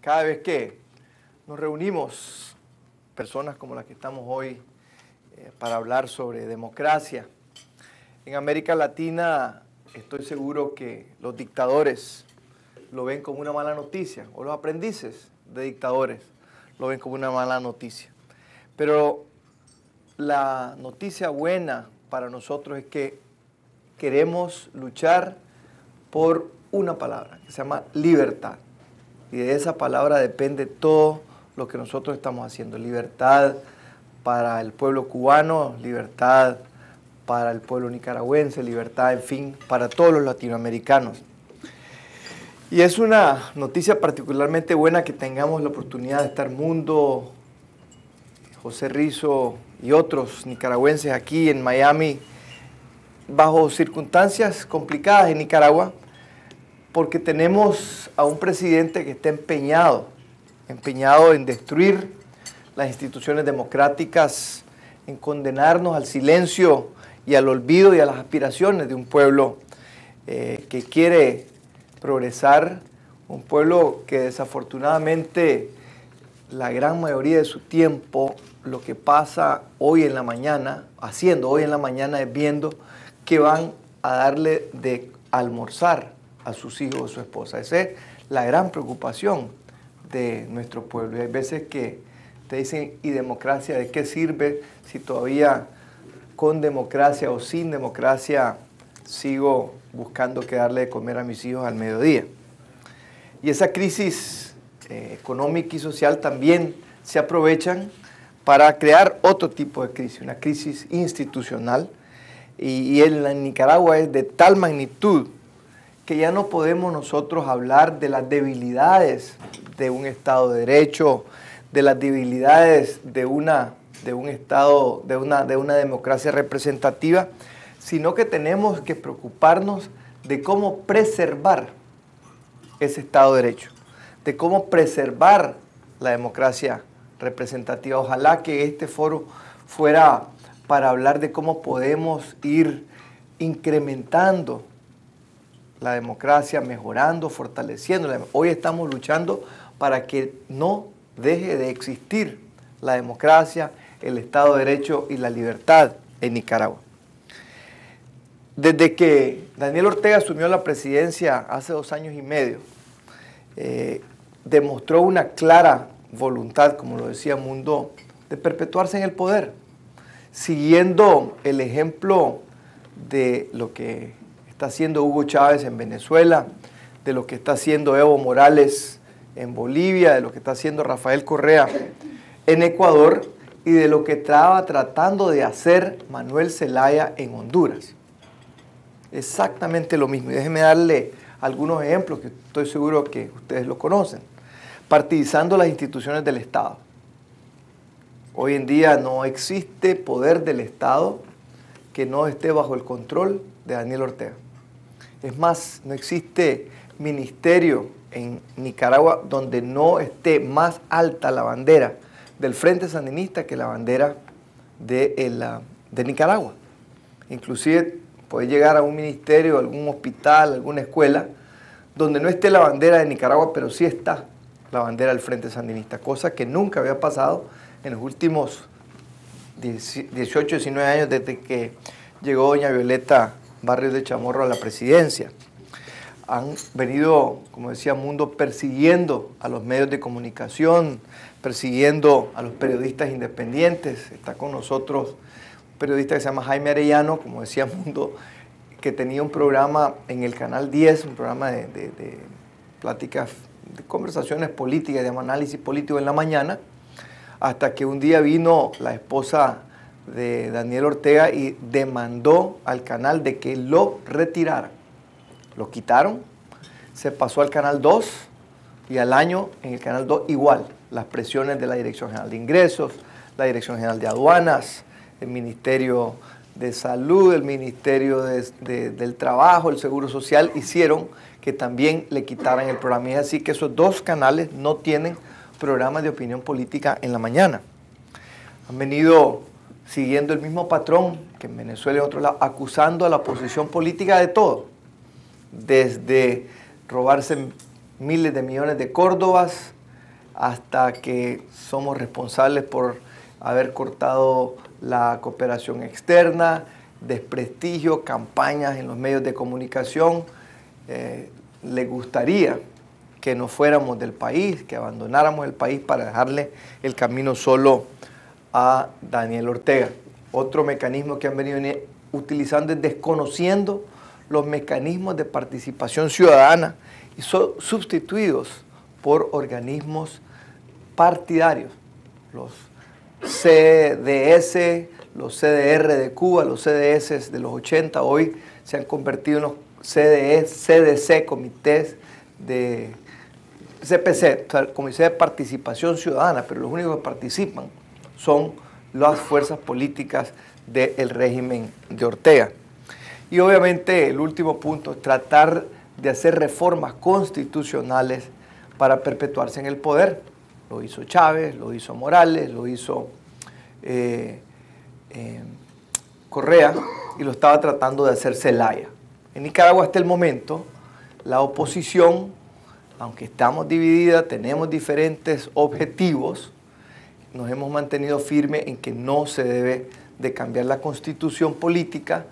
Cada vez que nos reunimos, personas como las que estamos hoy, para hablar sobre democracia, en América Latina estoy seguro que los dictadores lo ven como una mala noticia, o los aprendices de dictadores lo ven como una mala noticia. Pero la noticia buena para nosotros es que queremos luchar por una palabra que se llama libertad. Y de esa palabra depende todo lo que nosotros estamos haciendo. Libertad para el pueblo cubano, libertad para el pueblo nicaragüense, libertad, en fin, para todos los latinoamericanos. Y es una noticia particularmente buena que tengamos la oportunidad de estar Mundo, José Rizo y otros nicaragüenses aquí en Miami, bajo circunstancias complicadas en Nicaragua, porque tenemos a un presidente que está empeñado en destruir las instituciones democráticas, en condenarnos al silencio y al olvido y a las aspiraciones de un pueblo que quiere progresar, un pueblo que desafortunadamente la gran mayoría de su tiempo lo que pasa hoy en la mañana, haciendo hoy en la mañana, es viendo que van a darle de almorzar a sus hijos o su esposa. Esa es la gran preocupación de nuestro pueblo. Y hay veces que te dicen, ¿y democracia de qué sirve si todavía con democracia o sin democracia sigo buscando que darle de comer a mis hijos al mediodía? Y esa crisis económica y social también se aprovechan para crear otro tipo de crisis, una crisis institucional. Y en Nicaragua es de tal magnitud que ya no podemos nosotros hablar de las debilidades de un Estado de Derecho, de las debilidades de un Estado, de una democracia representativa, sino que tenemos que preocuparnos de cómo preservar ese Estado de Derecho, de cómo preservar la democracia representativa. Ojalá que este foro fuera para hablar de cómo podemos ir incrementando la democracia, mejorando, fortaleciéndola. Hoy estamos luchando para que no deje de existir la democracia, el Estado de Derecho y la libertad en Nicaragua. Desde que Daniel Ortega asumió la presidencia hace 2 años y medio, demostró una clara voluntad, como lo decía Mundo, de perpetuarse en el poder, siguiendo el ejemplo de lo que está haciendo Hugo Chávez en Venezuela, de lo que está haciendo Evo Morales en Bolivia, de lo que está haciendo Rafael Correa en Ecuador y de lo que estaba tratando de hacer Manuel Zelaya en Honduras. Exactamente lo mismo. Y déjenme darle algunos ejemplos que estoy seguro que ustedes lo conocen. Partidizando las instituciones del Estado. Hoy en día no existe poder del Estado que no esté bajo el control de Daniel Ortega. Es más, no existe ministerio en Nicaragua donde no esté más alta la bandera del Frente Sandinista que la bandera de Nicaragua. Inclusive puede llegar a un ministerio, algún hospital, alguna escuela, donde no esté la bandera de Nicaragua, pero sí está la bandera del Frente Sandinista, cosa que nunca había pasado en los últimos 18, 19 años desde que llegó doña Violeta Barrios de Chamorro a la presidencia. Han venido, como decía Mundo, persiguiendo a los medios de comunicación, persiguiendo a los periodistas independientes. Está con nosotros un periodista que se llama Jaime Arellano, como decía Mundo, que tenía un programa en el Canal 10, un programa de pláticas, de conversaciones políticas, de análisis político en la mañana, hasta que un día vino la esposa de Daniel Ortega y demandó al canal de que lo retiraran. Lo quitaron, se pasó al Canal 2 y al año en el Canal 2 igual, las presiones de la Dirección General de Ingresos, la Dirección General de Aduanas, el Ministerio de Salud, el Ministerio del Trabajo, el Seguro Social, hicieron que también le quitaran el programa. Y es así que esos 2 canales no tienen programas de opinión política en la mañana. Han venido siguiendo el mismo patrón que en Venezuela y en otros lados, acusando a la oposición política de todo, desde robarse miles de millones de córdobas, hasta que somos responsables por haber cortado la cooperación externa, desprestigio, campañas en los medios de comunicación. Le gustaría que nos fuéramos del país, que abandonáramos el país para dejarle el camino solo a Daniel Ortega. Otro mecanismo que han venido utilizando es desconociendo los mecanismos de participación ciudadana y son sustituidos por organismos partidarios, los CDS, los CDR de Cuba, los CDS de los 80, hoy se han convertido en los CDC, comités de CPC, o sea, Comité de Participación Ciudadana, pero los únicos que participan son las fuerzas políticas del régimen de Ortega. Y obviamente el último punto es tratar de hacer reformas constitucionales para perpetuarse en el poder. Lo hizo Chávez, lo hizo Morales, lo hizo Correa y lo estaba tratando de hacer Zelaya. En Nicaragua hasta el momento la oposición, aunque estamos divididas, tenemos diferentes objetivos, nos hemos mantenido firmes en que no se debe de cambiar la constitución política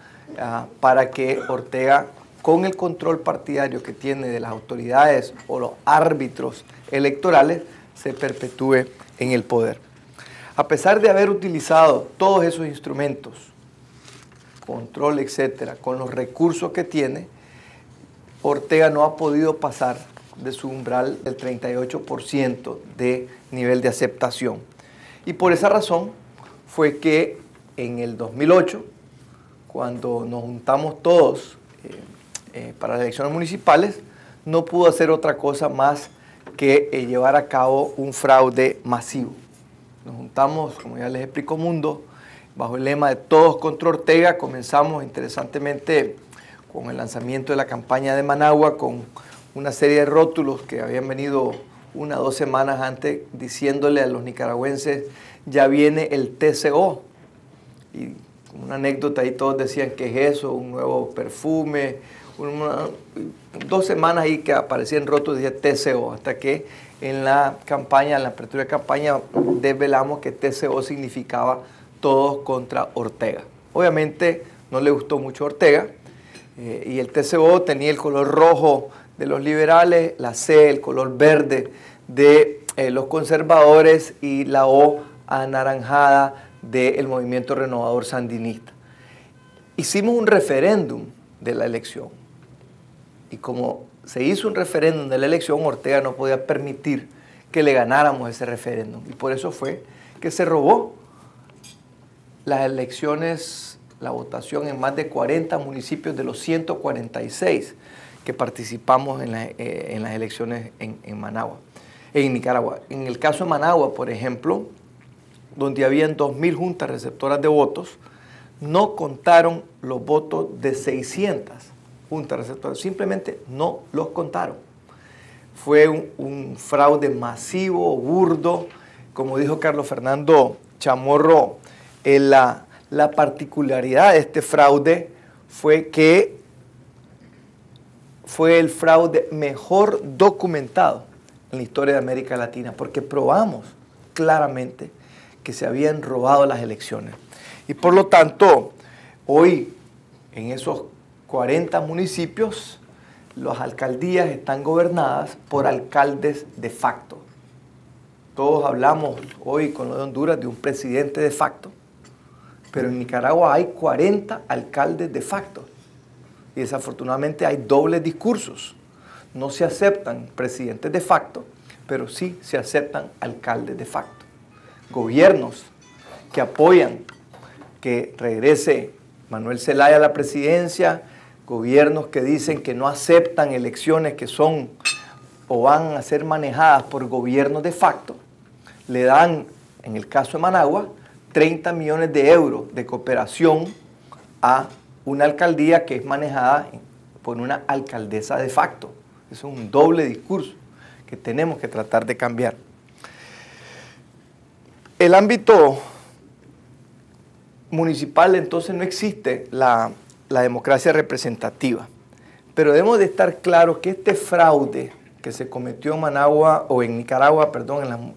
para que Ortega, con el control partidario que tiene de las autoridades o los árbitros electorales, se perpetúe en el poder. A pesar de haber utilizado todos esos instrumentos, control, etcétera, con los recursos que tiene, Ortega no ha podido pasar de su umbral del 38% de nivel de aceptación. Y por esa razón fue que en el 2008, cuando nos juntamos todos para las elecciones municipales, no pudo hacer otra cosa más que llevar a cabo un fraude masivo. Nos juntamos, como ya les explico, Mundo, bajo el lema de Todos contra Ortega. Comenzamos interesantemente con el lanzamiento de la campaña de Managua, con una serie de rótulos que habían venido 1 o 2 semanas antes diciéndole a los nicaragüenses: ya viene el TCO. Y como una anécdota ahí todos decían: ¿qué es eso? Un nuevo perfume. 2 semanas ahí que aparecían rótulos decía TCO, hasta que en la campaña, en la apertura de campaña, desvelamos que TCO significaba Todos contra Ortega. Obviamente no le gustó mucho a Ortega, y el TCO tenía el color rojo de los liberales, la C, el color verde de los conservadores, y la O anaranjada del Movimiento Renovador Sandinista. Hicimos un referéndum de la elección, y como se hizo un referéndum de la elección, Ortega no podía permitir que le ganáramos ese referéndum, y por eso fue que se robó las elecciones, la votación en más de 40 municipios de los 146 que participamos en las elecciones en Managua, en Nicaragua. En el caso de Managua, por ejemplo, donde habían 2.000 juntas receptoras de votos, no contaron los votos de 600 juntas receptoras, simplemente no los contaron. Fue un fraude masivo, burdo. Como dijo Carlos Fernando Chamorro, la particularidad de este fraude fue que fue el fraude mejor documentado en la historia de América Latina, porque probamos claramente que se habían robado las elecciones. Y por lo tanto, hoy en esos 40 municipios, las alcaldías están gobernadas por alcaldes de facto. Todos hablamos hoy con lo de Honduras de un presidente de facto, pero en Nicaragua hay 40 alcaldes de facto. Y desafortunadamente hay dobles discursos. No se aceptan presidentes de facto, pero sí se aceptan alcaldes de facto. Gobiernos que apoyan que regrese Manuel Zelaya a la presidencia, gobiernos que dicen que no aceptan elecciones que son o van a ser manejadas por gobiernos de facto, le dan, en el caso de Managua, 30 millones de euros de cooperación a una alcaldía que es manejada por una alcaldesa de facto. Eso es un doble discurso que tenemos que tratar de cambiar. El ámbito municipal, entonces, no existe la democracia representativa, pero debemos de estar claros que este fraude que se cometió en Managua, o en Nicaragua, perdón,